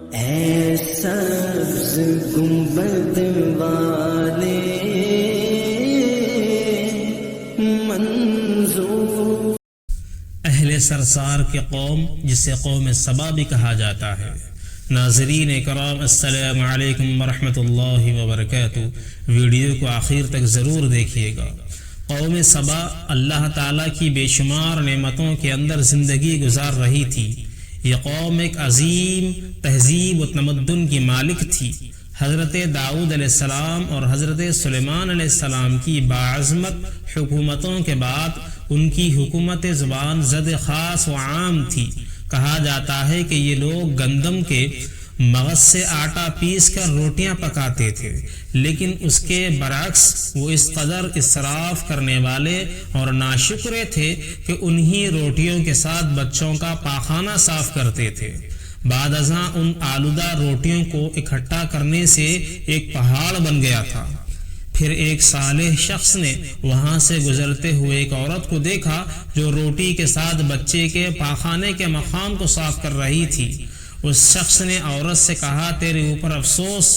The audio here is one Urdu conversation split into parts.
اے سبز گنبد والے منظور، اہل سرسار کے قوم جسے قوم سبا بھی کہا جاتا ہے۔ ناظرین کرام السلام علیکم ورحمۃ اللہ وبرکاتہ، ویڈیو کو آخر تک ضرور دیکھیے گا۔ قوم سبا اللہ تعالیٰ کی بے شمار نعمتوں کے اندر زندگی گزار رہی تھی۔ یہ قوم ایک عظیم تہذیب و تمدن کی مالک تھی۔ حضرت داؤد علیہ السلام اور حضرت سلیمان علیہ السلام کی باعظمت حکومتوں کے بعد ان کی حکومت زبان زد خاص و عام تھی۔ کہا جاتا ہے کہ یہ لوگ گندم کے مغز سے آٹا پیس کر روٹیاں پکاتے تھے، لیکن اس کے برعکس وہ اس قدر اسراف کرنے والے اور ناشکرے تھے کہ انہی روٹیوں کے ساتھ بچوں کا پاخانہ صاف کرتے تھے۔ بعد ازاں ان آلودہ روٹیوں کو اکٹھا کرنے سے ایک پہاڑ بن گیا تھا۔ پھر ایک صالح شخص نے وہاں سے گزرتے ہوئے ایک عورت کو دیکھا جو روٹی کے ساتھ بچے کے پاخانے کے مقام کو صاف کر رہی تھی۔ اس شخص نے عورت سے کہا، تیرے اوپر افسوس،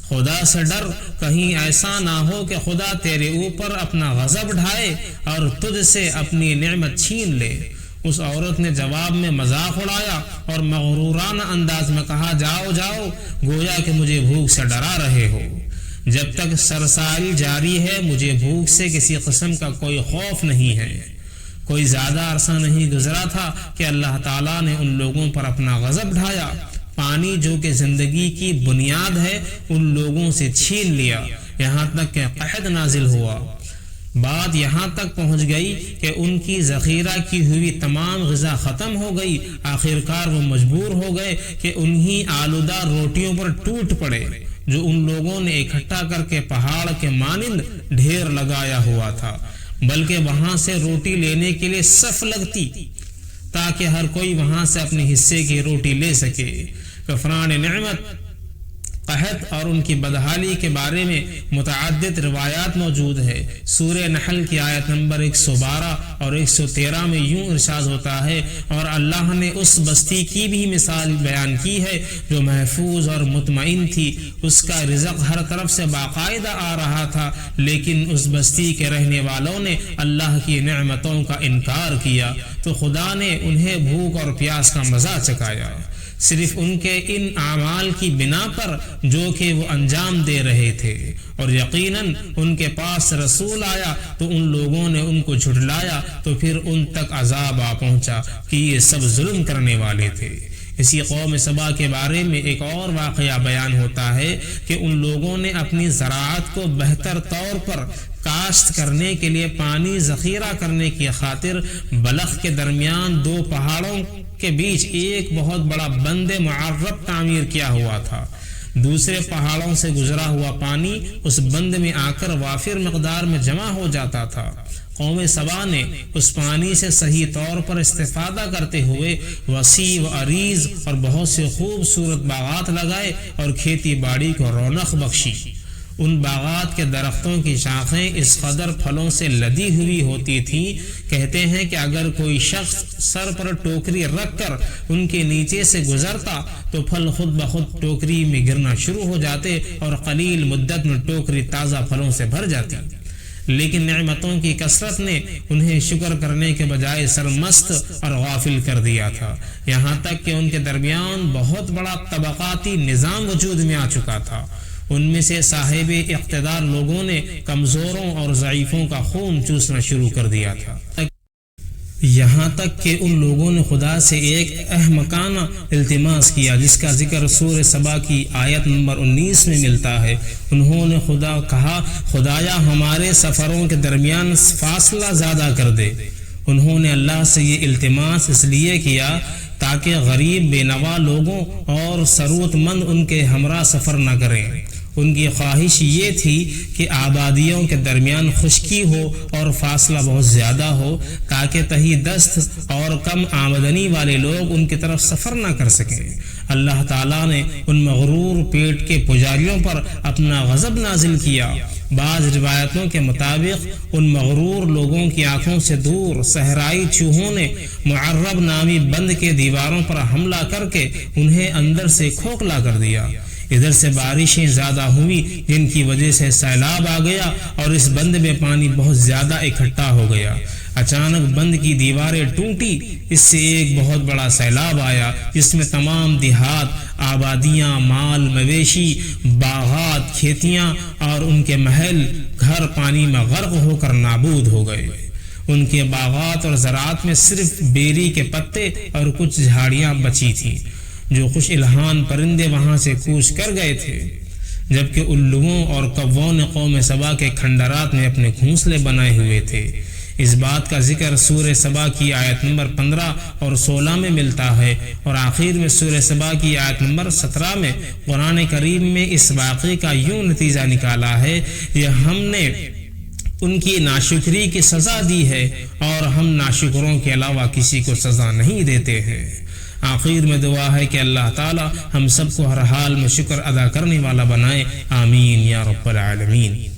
خدا سے ڈر، کہیں ایسا نہ ہو کہ خدا تیرے اوپر اپنا غضب ڈھائے اور تجھ سے اپنی نعمت چھین لے۔ اس عورت نے جواب میں مذاق اڑایا اور مغرورانہ انداز میں کہا، جاؤ جاؤ، گویا کہ مجھے بھوک سے ڈرا رہے ہو۔ جب تک سرساری جاری ہے مجھے بھوک سے کسی قسم کا کوئی خوف نہیں ہے۔ کوئی زیادہ عرصہ نہیں گزرا تھا کہ اللہ تعالیٰ نے ان لوگوں پر اپنا غضب ڈھایا۔ پانی جو کہ زندگی کی بنیاد ہے ان لوگوں سے چھین لیا، یہاں تک کہ قحط نازل ہوا۔ بات یہاں تک پہنچ گئی کہ ان کی ذخیرہ کی ہوئی تمام غذا ختم ہو گئی۔ آخرکار وہ مجبور ہو گئے کہ انہی آلودہ روٹیوں پر ٹوٹ پڑے جو ان لوگوں نے اکٹھا کر کے پہاڑ کے مانند ڈھیر لگایا ہوا تھا، بلکہ وہاں سے روٹی لینے کے لیے صف لگتی تاکہ ہر کوئی وہاں سے اپنے حصے کی روٹی لے سکے۔ کفران نعمت، قحط اور ان کی بدحالی کے بارے میں متعدد روایات موجود ہے۔ سورہ نحل کی آیت نمبر 112 اور 113 میں یوں ارشاد ہوتا ہے، اور اللہ نے اس بستی کی بھی مثال بیان کی ہے جو محفوظ اور مطمئن تھی، اس کا رزق ہر طرف سے باقاعدہ آ رہا تھا، لیکن اس بستی کے رہنے والوں نے اللہ کی نعمتوں کا انکار کیا تو خدا نے انہیں بھوک اور پیاس کا مزہ چکھایا، صرف ان کے ان اعمال کی بنا پر جو کہ وہ انجام دے رہے تھے۔ اور یقیناً ان کے پاس رسول آیا تو ان لوگوں نے ان کو جھٹلایا تو پھر ان تک عذاب آ پہنچا کہ یہ سب ظلم کرنے والے تھے۔ اسی قوم سبا کے بارے میں ایک اور واقعہ بیان ہوتا ہے کہ ان لوگوں نے اپنی زراعت کو بہتر طور پر کاشت کرنے کے لیے پانی ذخیرہ کرنے کی خاطر بلخ کے درمیان دو پہاڑوں کے بیچ ایک بہت بڑا بند معرب تعمیر کیا ہوا تھا۔ دوسرے پہاڑوں سے گزرا ہوا پانی اس بند میں آ کر وافر مقدار میں جمع ہو جاتا تھا۔ قوم سبا نے اس پانی سے صحیح طور پر استفادہ کرتے ہوئے وسیع و عریض اور بہت سے خوبصورت باغات لگائے اور کھیتی باڑی کو رونق بخشی۔ ان باغات کے درختوں کی شاخیں اس قدر پھلوں سے لدی ہوئی ہوتی تھیں، کہتے ہیں کہ اگر کوئی شخص سر پر ٹوکری رکھ کر ان کے نیچے سے گزرتا تو پھل خود بخود ٹوکری میں گرنا شروع ہو جاتے اور قلیل مدت میں ٹوکری تازہ پھلوں سے بھر جاتی۔ لیکن نعمتوں کی کثرت نے انہیں شکر کرنے کے بجائے سرمست اور غافل کر دیا تھا، یہاں تک کہ ان کے درمیان بہت بڑا طبقاتی نظام وجود میں آ چکا تھا۔ ان میں سے صاحب اقتدار لوگوں نے کمزوروں اور ضعیفوں کا خون چوسنا شروع کر دیا تھا، یہاں تک کہ ان لوگوں نے خدا سے ایک احمقانہ التماس کیا جس کا ذکر سورہ سبا کی آیت نمبر 19 میں ملتا ہے۔ انہوں نے کہا، خدایا ہمارے سفروں کے درمیان فاصلہ زیادہ کر دے۔ انہوں نے اللہ سے یہ التماس اس لیے کیا تاکہ غریب بے نوا لوگوں اور ثروت مند ان کے ہمراہ سفر نہ کریں۔ ان کی خواہش یہ تھی کہ آبادیوں کے درمیان خشکی ہو اور فاصلہ بہت زیادہ ہو تاکہ تہی دست اور کم آمدنی والے لوگ ان کی طرف سفر نہ کر سکیں۔ اللہ تعالیٰ نے ان مغرور پیٹ کے پجاریوں پر اپنا غضب نازل کیا۔ بعض روایتوں کے مطابق ان مغرور لوگوں کی آنکھوں سے دور صحرائی چوہوں نے معرب نامی بند کے دیواروں پر حملہ کر کے انہیں اندر سے کھوکھلا کر دیا۔ ادھر سے بارشیں زیادہ ہوئی جن کی وجہ سے سیلاب آ گیا اور اس بند میں پانی بہت زیادہ اکٹھا ہو گیا۔ اچانک بند کی دیواریں ٹوٹی، اس سے ایک بہت بڑا سیلاب آیا جس میں تمام دیہات، آبادیاں، مال مویشی، باغات، کھیتیاں اور ان کے محل گھر پانی میں غرق ہو کر نابود ہو گئے۔ ان کے باغات اور زراعت میں صرف بیری کے پتے اور کچھ جھاڑیاں بچی تھیں۔ جو خوش الہان پرندے وہاں سے کوچ کر گئے تھے، جبکہ الوؤں اور کووں نے قوم سبا کے کھنڈرات میں اپنے گھونسلے بنائے ہوئے تھے۔ اس بات کا ذکر سورہ سبا کی آیت نمبر 15 اور 16 میں ملتا ہے، اور آخر میں سورہ سبا کی آیت نمبر 17 میں قرآن کریم میں اس واقعے کا یوں نتیجہ نکالا ہے کہ ہم نے ان کی ناشکری کی سزا دی ہے اور ہم ناشکروں کے علاوہ کسی کو سزا نہیں دیتے ہیں۔ آخر میں دعا ہے کہ اللہ تعالی ہم سب کو ہر حال میں شکر ادا کرنے والا بنائے، آمین یا رب العالمین۔